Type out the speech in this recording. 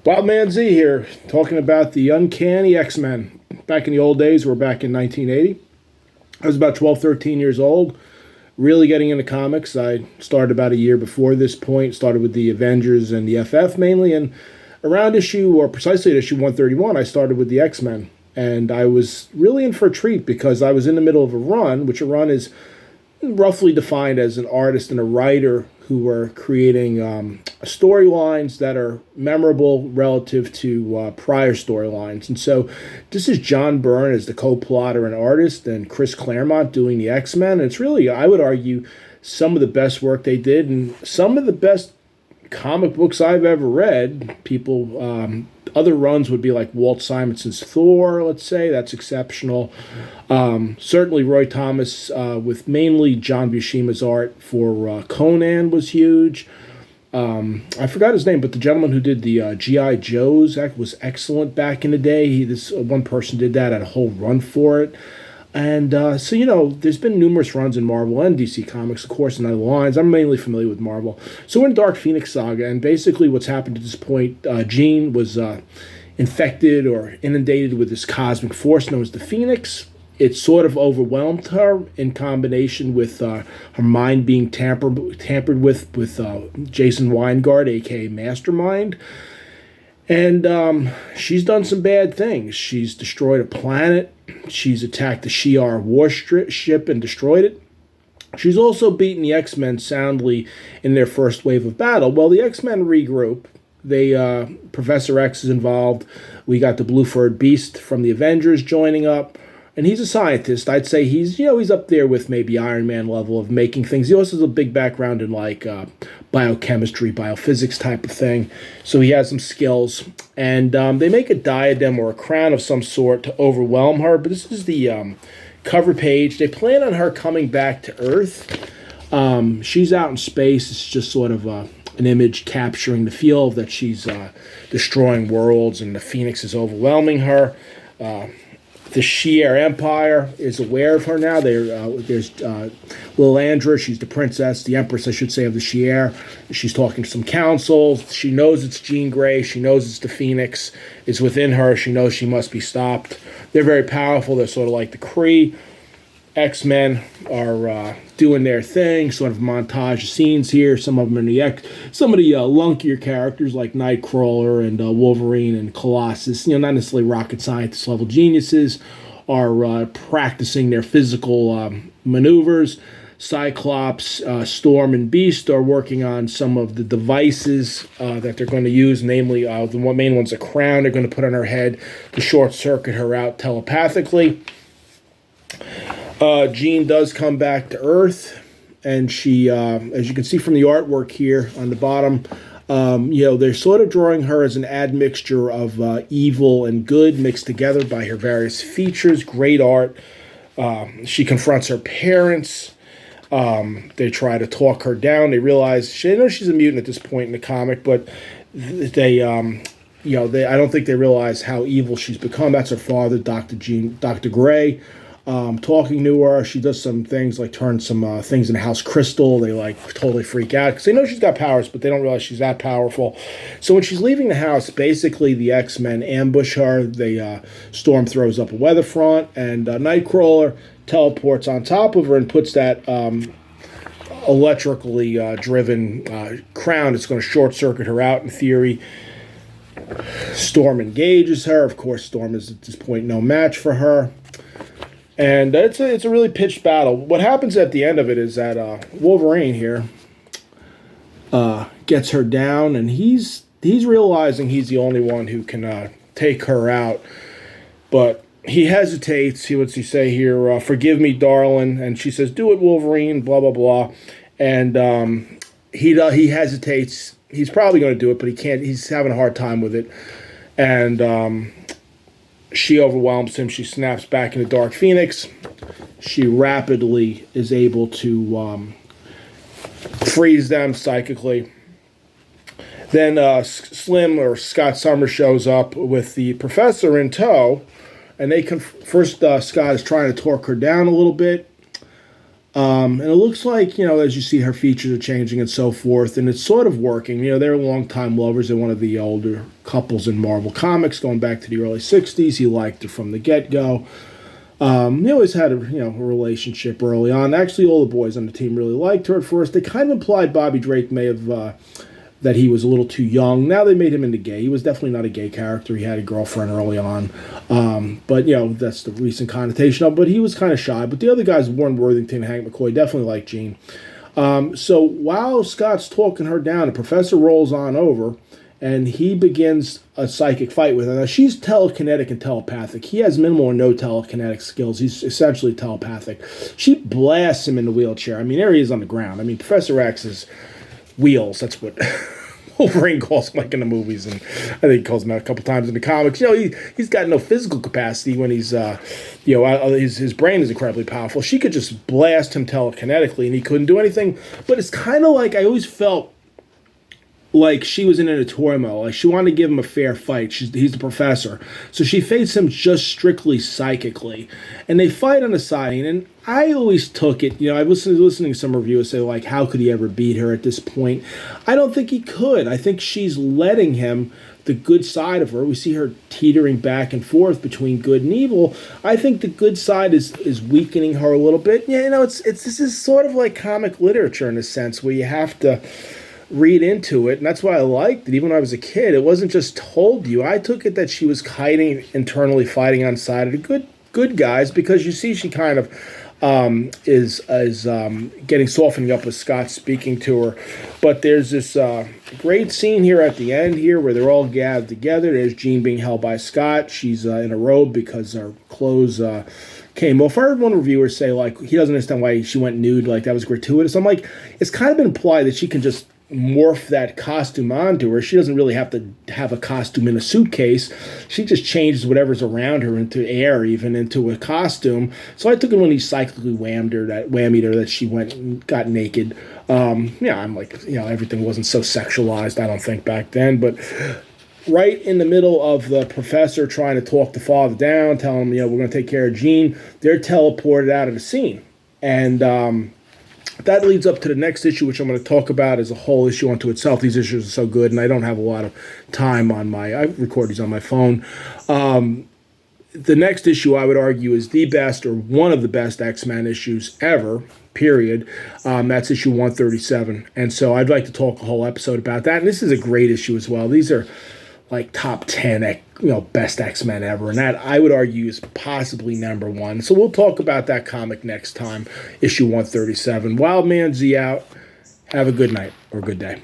Wildman Z here, talking about the Uncanny X-Men. Back in the old days, we're back in 1980. I was about 12, 13 years old, really getting into comics. I started about a year before this point, started with the Avengers and the FF mainly, and around issue, or precisely at issue 131, I started with the X-Men. And I was really in for a treat because I was in the middle of a run, which a run is roughly defined as an artist and a writer who are creating storylines that are memorable relative to prior storylines. And so this is John Byrne as the co-plotter and artist, and Chris Claremont doing the X-Men. And it's really, I would argue, some of the best work they did and some of the best comic books I've ever read. Other runs would be like Walt Simonson's Thor, let's say. That's exceptional. Certainly Roy Thomas with mainly John Buscema's art for Conan was huge. I forgot his name, but the gentleman who did the G.I. Joes that was excellent back in the day. This one person did that, had a whole run for it. And there's been numerous runs in Marvel and DC Comics, of course, and other lines. I'm mainly familiar with Marvel. So we're in Dark Phoenix Saga, and basically what's happened at this point, Jean was infected or inundated with this cosmic force known as the Phoenix. It sort of overwhelmed her in combination with her mind being tampered with Jason Weingart, a.k.a. Mastermind. And she's done some bad things. She's destroyed a planet. She's attacked the Shi'ar warship and destroyed it. She's also beaten the X-Men soundly in their first wave of battle. Well, the X-Men regroup. Professor X is involved. We got the Blue-Furred Beast from the Avengers joining up. And he's a scientist. I'd say he's up there with maybe Iron Man level of making things. He also has a big background in biochemistry, biophysics type of thing. So he has some skills. And they make a diadem or a crown of some sort to overwhelm her. But this is the cover page. They plan on her coming back to Earth. She's out in space. It's just sort of an image capturing the feel that she's destroying worlds and the Phoenix is overwhelming her. The Shi'ar Empire is aware of her now. There's Lilandra. She's the princess, the empress, I should say, of the Shi'ar. She's talking to some councils. She knows it's Jean Grey. She knows it's the Phoenix. It's within her. She knows she must be stopped. They're very powerful. They're sort of like the Kree. X-Men are doing their thing, sort of montage of scenes here. Some of them some of the lunkier characters like Nightcrawler and Wolverine and Colossus, not necessarily rocket scientist level geniuses, are practicing their physical maneuvers. Cyclops, Storm, and Beast are working on some of the devices that they're going to use, namely the main one's a crown they're going to put on her head to short circuit her out telepathically. Jean does come back to Earth, and she, as you can see from the artwork here on the bottom, they're sort of drawing her as an admixture of evil and good mixed together by her various features. Great art. She confronts her parents. They try to talk her down. They realize they know she's a mutant at this point in the comic, but I don't think they realize how evil she's become. That's her father, Dr. Gray. Talking to her, she does some things like turn some things into House Crystal. They totally freak out because they know she's got powers, but they don't realize she's that powerful. So when she's leaving the house, basically the X-Men ambush her. Storm throws up a weather front, and Nightcrawler teleports on top of her and puts that electrically driven crown. It's going to short circuit her out in theory. Storm engages her. Of course, Storm is at this point no match for her. And it's a really pitched battle. What happens at the end of it is that Wolverine here gets her down, and he's realizing he's the only one who can take her out. But he hesitates. What's he say here? Forgive me, darling. And she says, do it, Wolverine, blah, blah, blah. And he hesitates. He's probably going to do it, but he can't. He's having a hard time with it. And she overwhelms him. She snaps back into Dark Phoenix. She rapidly is able to freeze them psychically. Then Slim or Scott Summers shows up with the professor in tow, and first Scott is trying to torque her down a little bit. And it looks like, as you see, her features are changing and so forth, and it's sort of working. They're longtime lovers. They're one of the older couples in Marvel Comics going back to the early 60s. He liked her from the get-go. They always had a relationship early on. Actually, all the boys on the team really liked her at first. They kind of implied Bobby Drake may have that he was a little too young. Now they made him into gay. He was definitely not a gay character. He had a girlfriend early on. But, that's the recent connotation of it. But he was kind of shy. But the other guys, Warren Worthington and Hank McCoy, definitely liked Jean. So while Scott's talking her down, the professor rolls on over, and he begins a psychic fight with her. Now, she's telekinetic and telepathic. He has minimal or no telekinetic skills. He's essentially telepathic. She blasts him in the wheelchair. I mean, there he is on the ground. I mean, Professor X is wheels. That's what Wolverine calls him, like in the movies, and I think he calls him out a couple times in the comics. He's got no physical capacity when he's, his brain is incredibly powerful. She could just blast him telekinetically, and he couldn't do anything. But it's kind of like I always felt like she was in a turmoil. Like she wanted to give him a fair fight. He's the professor. So she faced him just strictly psychically. And they fight on the side. And I always took it, I was listening to some reviewers say, like, how could he ever beat her at this point? I don't think he could. I think she's letting him the good side of her. We see her teetering back and forth between good and evil. I think the good side is weakening her a little bit. Yeah, this is sort of like comic literature in a sense where you have to read into it, and that's why I liked it. Even when I was a kid, it wasn't just told you. I took it that she was hiding internally, fighting on the side of the good guys, because you see she kind of is getting softening up with Scott speaking to her. But there's this great scene here at the end here where they're all gathered together. There's Jean being held by Scott. She's in a robe because her clothes came off. I heard one reviewer say, like, he doesn't understand why she went nude, like that was gratuitous. I'm like, it's kind of been implied that she can just morph that costume onto her. She doesn't really have to have a costume in a suitcase. She just changes whatever's around her into air, even into a costume. So I took it when he cyclically whammied her that she went and got naked. I'm like, everything wasn't so sexualized, I don't think, back then. But right in the middle of the professor trying to talk the father down, tell him, we're going to take care of Jean, they're teleported out of the scene. And that leads up to the next issue, which I'm going to talk about as a whole issue unto itself. These issues are so good, and I don't have a lot of time I record these on my phone. The next issue, I would argue, is the best or one of the best X-Men issues ever, period. That's issue 137. And so I'd like to talk a whole episode about that. And this is a great issue as well. These are like top 10, best X-Men ever. And that, I would argue, is possibly number one. So we'll talk about that comic next time, issue 137. Wild Man Z out. Have a good night or good day.